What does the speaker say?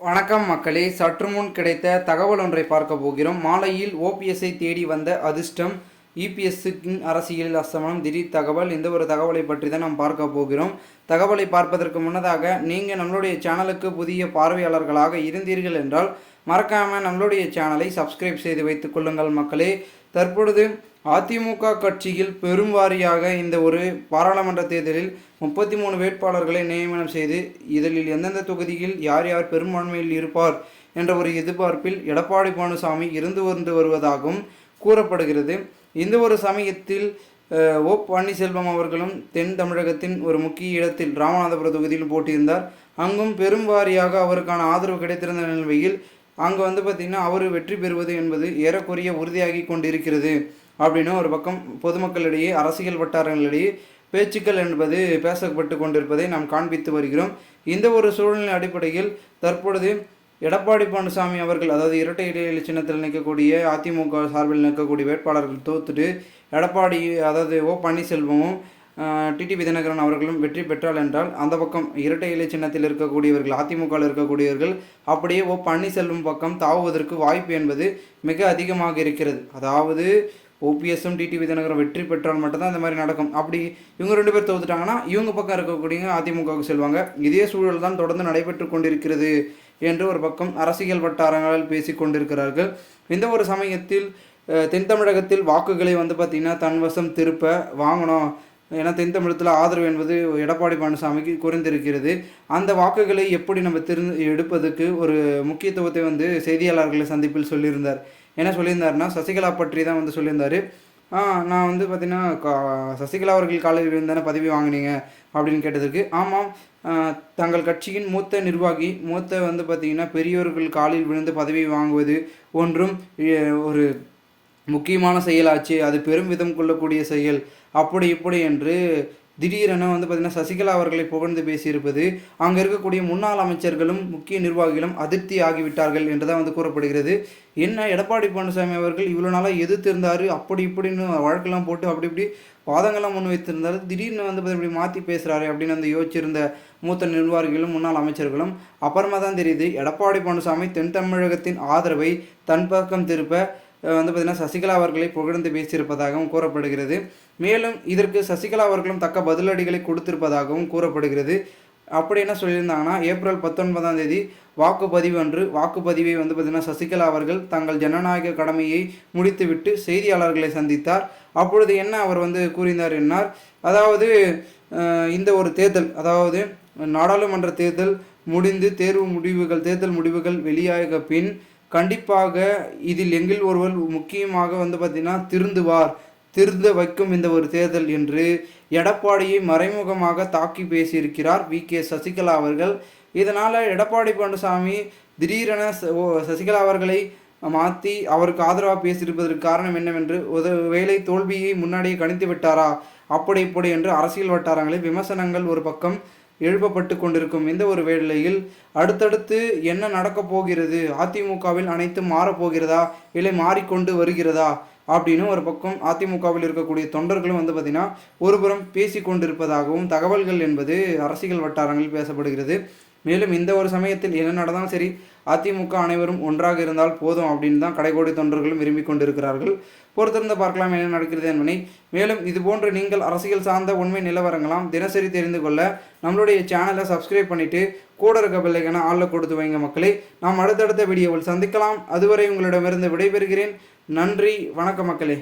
வணக்கம் மக்களே, சற்று முன் கிடைத்த தகவல் ஒன்றை பார்க்க போகிறோம். மாலையில் ஓபிஎஸ்ஐ தேடி வந்த அதிர்ஷ்டம், இபிஎஸ்ஸுக்கின் அரசியல் அஸ்தமனம், திடீர் தகவல். இந்த ஒரு தகவலை பற்றி தான் நாம் பார்க்க போகிறோம். தகவலை பார்ப்பதற்கு முன்னதாக நீங்கள் நம்மளுடைய சேனலுக்கு புதிய பார்வையாளர்களாக இருந்தீர்கள் என்றால் மறக்காமல் நம்மளுடைய சேனலை சப்ஸ்கிரைப் செய்து வைத்துக் கொள்ளுங்கள் மக்களே. தற்பொழுது அதிமுக கட்சியில் பெரும்வாரியாக இந்த ஒரு பாராளுமன்ற தேர்தலில் 33 வேட்பாளர்களை நியமனம் செய்து இதில் எந்தெந்த தொகுதியில் யார் யார் பெரும்பான்மையில் இருப்பார் என்ற ஒரு எதிர்பார்ப்பில் எடப்பாடி பழனிசாமி இருந்து வருவதாகவும் கூறப்படுகிறது. இந்த ஒரு சமயத்தில் ஓ பன்னீர்செல்வம் அவர்களும் தென் தமிழகத்தின் ஒரு முக்கிய இடத்தில் ராமநாதபுரம் தொகுதியில் போட்டியிருந்தார். அங்கும் பெரும்வாரியாக அவருக்கான ஆதரவு கிடைத்திருந்த நிலையில் அங்கே பார்த்திங்கன்னா அவர் வெற்றி பெறுவது என்பது ஏறக்குறைய உறுதியாகி கொண்டிருக்கிறது அப்படின்னு ஒரு பக்கம் பொதுமக்களிடையே, அரசியல் வட்டாரங்களிடையே பேச்சுக்கள் என்பது பேசப்பட்டு கொண்டிருப்பதை நாம் காண்பித்து வருகிறோம். இந்த ஒரு சூழ்நிலை அடிப்படையில் தற்பொழுது எடப்பாடி பழனிசாமி அவர்கள், அதாவது இரட்டை இடைவெளி சின்னத்தில் நிற்கக்கூடிய அதிமுக சார்பில் நிற்கக்கூடிய வேட்பாளர்கள் தோத்துட்டு எடப்பாடி, அதாவது ஓ பன்னீர்செல்வமும் டிடிவி தினகரன் அவர்களும் வெற்றி பெற்றால் என்றால் அந்த பக்கம் இரட்டை இலை சின்னத்தில் இருக்கக்கூடியவர்கள், அதிமுகவில் இருக்கக்கூடியவர்கள் அப்படியே ஓ பன்னீர்செல்வம் பக்கம் தாவுவதற்கு வாய்ப்பு என்பது மிக அதிகமாக இருக்கிறது. அதாவது ஓபிஎஸும் டிடிவி தினகரன் வெற்றி பெற்றால் மட்டும்தான் இந்த மாதிரி நடக்கும். அப்படி இவங்க 2 பேர் தோத்துட்டாங்கன்னா இவங்க பக்கம் இருக்கக்கூடிய அதிமுகவுக்கு செல்வாங்க. இதே சூழல் தான் தொடர்ந்து நடைபெற்று கொண்டிருக்கிறது என்று ஒரு பக்கம் அரசியல் வட்டாரங்களில் பேசி கொண்டிருக்கிறார்கள். இந்த ஒரு சமயத்தில் தென் தமிழகத்தில் வாக்குகளை பார்த்திங்கன்னா தன் வசம் திருப்ப வாங்கணும். ஏன்னா தென் தமிழகத்தில் ஆதரவு என்பது எடப்பாடி பழனிசாமிக்கு குறைந்திருக்கிறது. அந்த வாக்குகளை எப்படி நம்ம எடுப்பதற்கு ஒரு முக்கியத்துவத்தை செய்தியாளர்களை சந்திப்பில் சொல்லியிருந்தார். என்ன சொல்லியிருந்தாருன்னா, சசிகலா பற்றி தான் சொல்லியிருந்தார். நான் பார்த்திங்கன்னா சசிகலா அவர்கள் காலையில் இருந்தானே பதவி வாங்கினீங்க அப்படின்னு கேட்டதுக்கு, ஆமாம், தங்கள் கட்சியின் மூத்த நிர்வாகி, மூத்த பார்த்திங்கன்னா பெரியோர்கள் காலில் விழுந்து பதவி வாங்குவது ஒன்றும் ஒரு முக்கியமான செயலாச்சு, அது பெரும் விதம் கொள்ளக்கூடிய செயல், அப்படி இப்படி என்று திடீரென பார்த்திங்கன்னா சசிகலா அவர்களை புகழ்ந்து பேசியிருப்பது அங்கே இருக்கக்கூடிய முன்னாள் அமைச்சர்களும் முக்கிய நிர்வாகிகளும் அதிருப்தி ஆகிவிட்டார்கள் என்று தான் கூறப்படுகிறது. என்ன எடப்பாடி பழனிசாமி அவர்கள் இவ்வளோ நாளாக எதிர்த்திருந்தார், அப்படி இப்படின்னு வழக்கெல்லாம் போட்டு அப்படி இப்படி வாதங்கள்லாம் முன் வைத்திருந்தார், திடீர்னு இப்படி மாற்றி பேசுகிறாரு அப்படின்னு யோசிச்சிருந்த மூத்த நிர்வாகிகளும் முன்னாள் அமைச்சர்களும் அப்புறமா தான் தெரியுது எடப்பாடி பழனிசாமி தென் தமிழகத்தின் ஆதரவை தன் பக்கம் திருப்ப பார்த்திங்கன்னா சசிகலா அவர்களை புகழ்ந்து பேசியிருப்பதாகவும் கூறப்படுகிறது. மேலும் இதற்கு சசிகலா அவர்களும் தக்க பதிலடிகளை கொடுத்திருப்பதாகவும் கூறப்படுகிறது. அப்படி என்ன சொல்லியிருந்தாங்கன்னா, ஏப்ரல் 19ஆம் தேதி வாக்குப்பதிவு அன்று வாக்குப்பதிவை பார்த்திங்கன்னா சசிகலா அவர்கள் தங்கள் ஜனநாயக கடமையை முடித்துவிட்டு செய்தியாளர்களை சந்தித்தார். அப்பொழுது என்ன அவர் கூறினார் என்னார், அதாவது இந்த ஒரு தேர்தல், அதாவது நாடாளுமன்ற தேர்தல் முடிந்து தேர்தல் முடிவுகள் வெளியாக பின் கண்டிப்பாக இதில் எங்கில் ஒருவர் முக்கியமாக பார்த்திங்கன்னா திருந்த வைக்கும் இந்த ஒரு தேர்தல் என்று எடப்பாடியை மறைமுகமாக தாக்கி பேசியிருக்கிறார் வி.கே. சசிகலா அவர்கள். இதனால் எடப்பாடி பழனிசாமி திடீரென சசிகலா அவர்களை மாற்றி அவருக்கு ஆதரவாக பேசியிருப்பதற்கு காரணம் என்னவென்று வேலை தோல்வியை முன்னாடியே கணித்து விட்டாரா, அப்படி இப்படி என்று அரசியல் வட்டாரங்களில் விமர்சனங்கள் ஒரு பக்கம் எழுப்பப்பட்டு கொண்டிருக்கும். இந்த ஒரு வேளையில் அடுத்தடுத்து என்ன நடக்கப் போகிறது, அதிமுகவில் அனைத்தும் மாறப்போகிறதா இல்லை மாறிக்கொண்டு வருகிறதா அப்படின்னு ஒரு பக்கம் அதிமுகவில் இருக்கக்கூடிய தொண்டர்களும் பார்த்திங்கன்னா ஒருபுறம் பேசி கொண்டிருப்பதாகவும் தகவல்கள் என்பது அரசியல் வட்டாரங்களில் பேசப்படுகிறது. மேலும் இந்த ஒரு சமயத்தில் என்ன நடந்தாலும் சரி, அதிமுக அனைவரும் ஒன்றாக இருந்தால் போதும் அப்படின்னு தான் கடைகோடி தொண்டர்களும் விரும்பி கொண்டிருக்கிறார்கள். பொறுத்திருந்து பார்க்கலாம் என்ன நடக்கிறது என்பதை. மேலும் இதுபோன்று நீங்கள் அரசியல் சார்ந்த உண்மை நிலவரங்களாம் தினசரி தெரிந்து கொள்ள நம்மளுடைய சேனலை சப்ஸ்கிரைப் பண்ணிவிட்டு கூட இருக்க பெல்லைக்கான ஆளில் கொடுத்து வைங்க மக்களே. நாம் அடுத்தடுத்த வீடியோவில் சந்திக்கலாம். அதுவரை உங்களிடமிருந்து விடைபெறுகிறேன். நன்றி, வணக்கம் மக்களே.